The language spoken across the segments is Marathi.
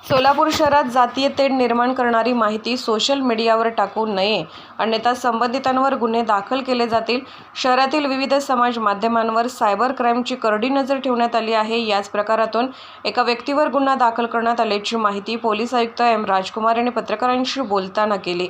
सोलापूर शहरात जातीय तेढ निर्माण करणारी माहिती सोशल मीडियावर टाकू नये, अन्यथा संबंधितांवर गुन्हे दाखल केले जातील. शहरातील विविध समाज माध्यमांवर सायबर क्राईमची करडी नजर ठेवण्यात आली आहे. याच प्रकारातून एका व्यक्तीवर गुन्हा दाखल करण्यात आल्याची माहिती पोलीस आयुक्त एम. राजकुमार यांनी पत्रकारांशी बोलताना केली.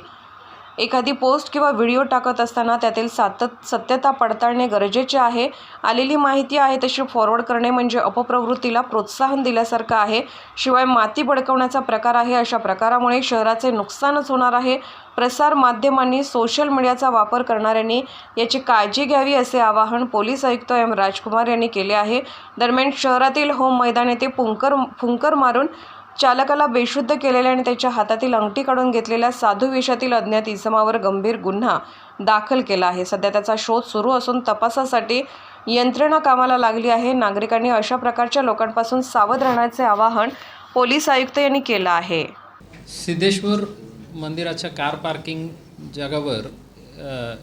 एखादी पोस्ट किंवा व्हिडिओ टाकत असताना त्यातील सत्यता पडताळणे गरजेचे आहे. आलेली माहिती आहे तशी फॉरवर्ड करणे म्हणजे अपप्रवृत्तीला प्रोत्साहन दिल्यासारखं आहे. शिवाय माती भडकवण्याचा प्रकार आहे. अशा प्रकारामुळे शहराचे नुकसानच होणार आहे. प्रसार माध्यमांनी, सोशल मीडियाचा वापर करणाऱ्यांनी याची काळजी घ्यावी, असे आवाहन पोलीस आयुक्त एम. राजकुमार यांनी केले आहे. दरम्यान शहरातील होम मैदान येथे फुंकर मारून चालकाला बेशुद्ध केलेल्या आणि त्याच्या हातातील अंगठी काढून घेतलेल्या साधू वेशातील अज्ञात इसमावर गंभीर गुन्हा दाखल केला आहे. सध्या त्याचा शोध सुरू असून तपासासाठी यंत्रणा कामाला लागली आहे. नागरिकांनी अशा प्रकारच्या लोकांपासून सावध राहण्याचे आवाहन पोलीस आयुक्त यांनी केलं आहे. सिद्धेश्वर मंदिराच्या कार पार्किंग जागावर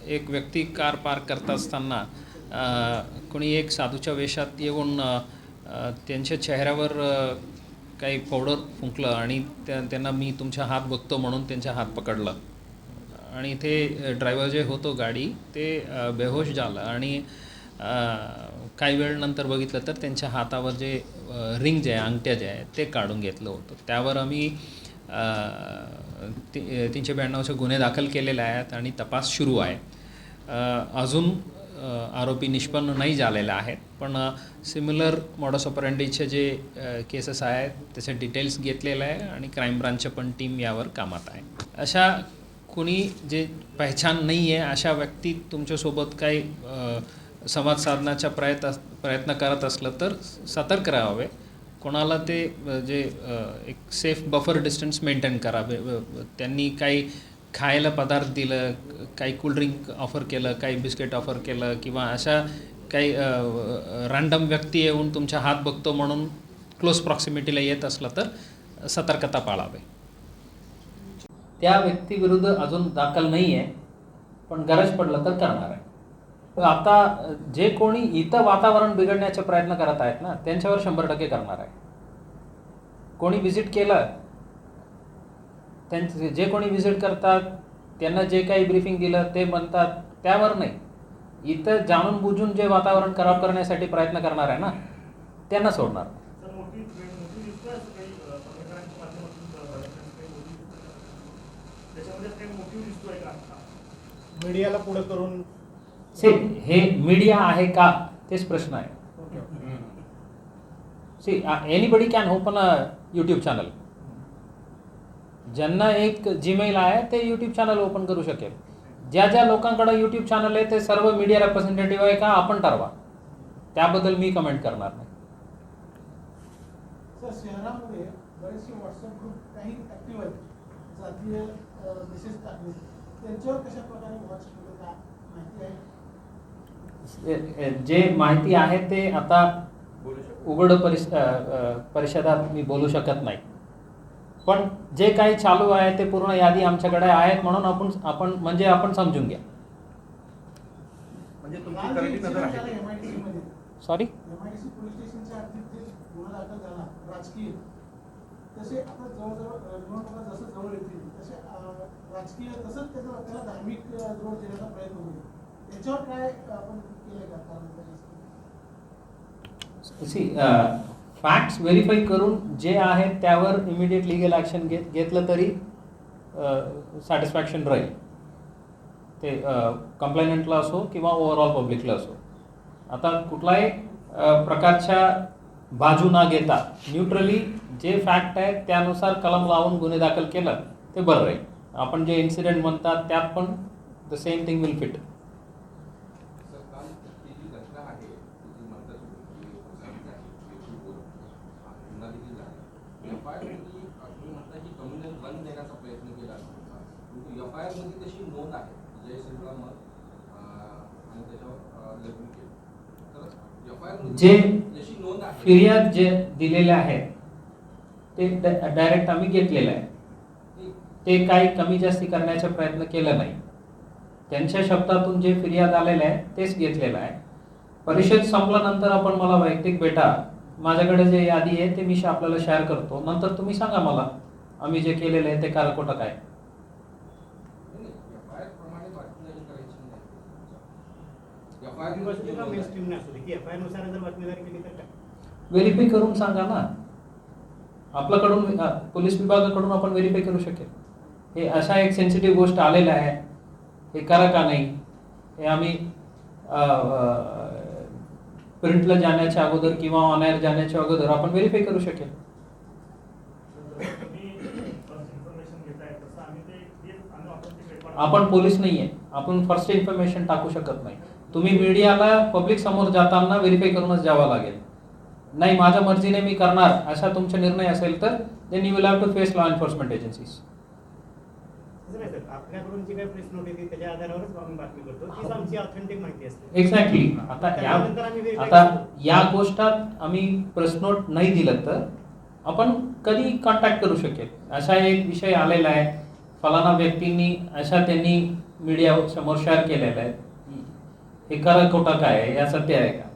एक व्यक्ती कार पार्क करत असताना कोणी एक साधूच्या वेशात येऊन त्यांच्या चेहऱ्यावर काही पावडर फुंकलं आणि त्यांना मी तुमचा हात बघतो म्हणून त्यांचा हात पकडला आणि ते ड्रायव्हर जे होतो गाडी ते बेहोश झाला आणि काही वेळ नंतर बघितलं तर त्यांच्या हातावर जे रिंग जे आहे, अंगठ्या जे आहे ते काढून घेतलं होतं. त्यावर आम्ही 392चे गुन्हे दाखल केलेले आहेत आणि तपास सुरू आहे. अजून आरोपी निष्पन्न नाही झालेले आहेत, पण सिमिलर मॉडस ऑपरेंडीचे जे केसेस आहेत त्याचे डिटेल्स घेतलेले आहे आणि क्राईम ब्रांचच्या पण टीम यावर कामात आहे. अशा कोणी जे पहिचान नाही आहे अशा व्यक्ती तुमच्यासोबत काही संवाद साधण्याचा प्रयत्न करत असलं तर सतर्क राहावे. कोणाला ते जे एक सेफ बफर डिस्टन्स मेंटेन करावे. त्यांनी काही खायला पदार्थ दिलं, काही कोल्ड्रिंक ऑफर केलं, काही बिस्किट ऑफर केलं किंवा अशा काही रँडम व्यक्ती येऊन तुमचा हात बघतो म्हणून क्लोज प्रॉक्सिमिटीला येत असलं तर सतर्कता पाळावे. त्या व्यक्तीविरुद्ध अजून दाखल नाही आहे, पण गरज पडलं तर करणार आहे. आता जे कोणी इथं वातावरण बिघडण्याचा प्रयत्न करत आहेत ना, त्यांच्यावर 100% करणार आहे. कोणी व्हिजिट केलं, जे कोणी व्हिजिट करतात त्यांना जे काही ब्रीफिंग दिलं ते म्हणतात त्यावर नाही. इथं जाणून बुजून जे वातावरण खराब करण्यासाठी प्रयत्न करणार आहे ना, त्यांना सोडणार. मीडियाला पुढे करून हे मीडिया आहे का तेच प्रश्न आहे. Anybody can open a YouTube channel. ज्यांना एक जीमेल आहे ते यूट्यूब चॅनल ओपन करू शकेल. ज्या ज्या लोकांकडे यूट्यूब चॅनल आहे ते सर्व मीडिया रिप्रेझेंटेटिव्ह आहे का आपण ठरवा. त्याबद्दल मी कमेंट करणार नाही. सर, शहरामध्ये बरेचसे व्हॉट्सअप ग्रुप काही ऍक्टिव्ह आहेत, जातीय मेसेज टाकले, त्यांच्यावर कशा प्रकारे वॉच केलं का माहिती आहे? जे माहिती आहे ते आता उघड परिषदात मी बोलू शकत नाही, पण जे काही चालू आहे ते पूर्ण यादी आमच्याकडे आहेत म्हणून आपण समजून घ्या. म्हणजे तुमची करंट नजर आहे MIDC मध्ये. सॉरी, MIDC पोलीस स्टेशनच्या हद्दीत जे गुन्हा दाखल झाला राजकीय, तसे आता जवळजवळ निवडणुका जसं जवळ येतील तसे राजकीय तसंच त्याला धार्मिक जोड देण्याचा प्रयत्न होईल. याच्यावर काय आपण केलं का? फॅक्ट्स व्हेरीफाय करून जे आहे त्यावर इमिडिएट लिगल ॲक्शन घेतलं तरी सॅटिस्फॅक्शन राहील. ते कंप्लेनंटला असो किंवा ओव्हरऑल पब्लिकला असो. आता कुठलाही प्रकारच्या बाजू न घेता न्यूट्रली जे फॅक्ट आहे त्यानुसार कलम लावून गुन्हे दाखल केलं ते बरं राहील. आपण जे इन्सिडेंट म्हणतात त्यात पण the same thing will fit. जे फिर्याद जे दिलेले आहेत ते डायरेक्ट आम्ही घेतलेलं आहे. ते काही कमी जास्ती करण्याचा प्रयत्न केला नाही. त्यांच्या शब्दातून जे फिर्याद आलेलं आहे तेच घेतलेलं आहे. परिषद संपल्यानंतर आपण मला वैयक्तिक भेटा माझ्याकडे जे यादी आहे ते मी आपल्याला शेअर करतो, नंतर तुम्ही सांगा मला आम्ही जे केलेलं आहे ते खरं खोटं काय. व्हेरीफाय करून सांगा ना, आपल्याकडून पोलीस विभागाकडून आपण व्हेरीफाय करू शकेल. हे अशा एक सेन्सिटिव्ह गोष्ट आलेलं आहे, हे करा का नाही हे आम्ही प्रिंटला जाण्याच्या अगोदर किंवा ऑन एअर जाण्याच्या अगोदर आपण व्हेरीफाय करू शकेल. आपण पोलीस नाहीये, आपण फर्स्ट इन्फॉर्मेशन टाकू शकत नाही. तुम्ही मीडियाला पब्लिक समोर जाताना व्हेरीफाय करूनच जावं लागेल. नाही माझ्या मर्जीने मी करणार असा तुमचा निर्णय असेल तर then you will have to face law enforcement agencies. आपल्याकडून जी काही प्रेस नोट येते त्याच्या आधारावरच आम्ही बातमी करतो, तीच आमची ऑथेंटिक माहिती असते. एक्झॅक्टली. आता या गोष्टात आम्ही प्रेस नोट नाही दिलं तर आपण कधी कॉन्टॅक्ट करू शकेल. असा एक विषय आलेला आहे, फलाना व्यक्तींनी अशा त्यांनी मीडिया समोर शेअर केलेला आहे, हे खरं खोटं काय आहे या सत्य आहे का.